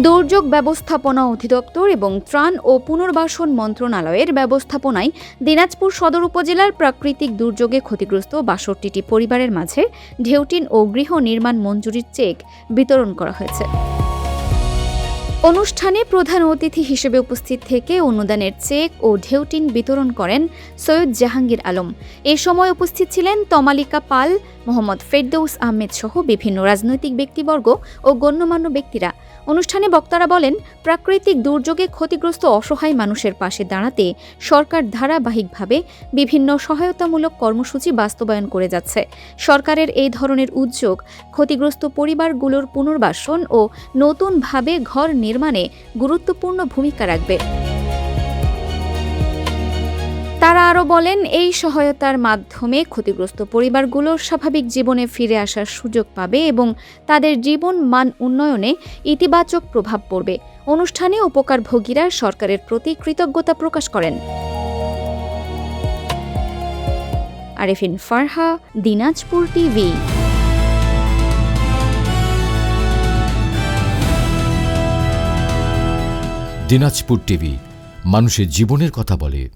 দুর্যোগ ব্যবস্থাপনা অধিদপ্তর এবং ত্রাণ ও পুনর্বাসন মন্ত্রণালয়ের ব্যবস্থাপনায় দিনাজপুর সদর উপজেলার প্রাকৃতিক দুর্যোগে ক্ষতিগ্রস্ত ৬২টি পরিবারের মাঝে ঢেউটিন ও গৃহ নির্মাণ মঞ্জুরির চেক বিতরণ করা হয়েছে। অনুষ্ঠানে প্রধান অতিথি হিসেবে উপস্থিত থেকে অনুদানের চেক ও ঢেউটিন বিতরণ করেন সৈয়দ জাহাঙ্গীর আলম। এ সময় উপস্থিত ছিলেন তমালিকা পাল, মোহাম্মদ ফেরদৌস আহমেদ সহ বিভিন্ন রাজনৈতিক ব্যক্তিবর্গ ও গণ্যমান্য ব্যক্তিরা। অনুষ্ঠানে বক্তারা বলেন, প্রাকৃতিক দুর্যোগে ক্ষতিগ্রস্ত অসহায় মানুষের পাশে দাঁড়াতে সরকার ধারাবাহিকভাবে বিভিন্ন সহায়তামূলক কর্মসূচি বাস্তবায়ন করে যাচ্ছে। সরকারের এই ধরনের উদ্যোগ ক্ষতিগ্রস্ত পরিবারগুলোর পুনর্বাসন ও নতুনভাবে ঘর নির্মাণে গুরুত্বপূর্ণ ভূমিকা রাখবে। তারা আরও বলেন, এই সহায়তার মাধ্যমে ক্ষতিগ্রস্ত পরিবারগুলো স্বাভাবিক জীবনে ফিরে আসার সুযোগ পাবে এবং তাদের জীবন মান উন্নয়নে ইতিবাচক প্রভাব পড়বে। অনুষ্ঠানে উপকারভোগীরা সরকারের প্রতি কৃতজ্ঞতা প্রকাশ করেন। আরেফিন ফারহা, দিনাজপুর টিভি। দিনাজপুর টিভি মানুষের জীবনের কথা বলে।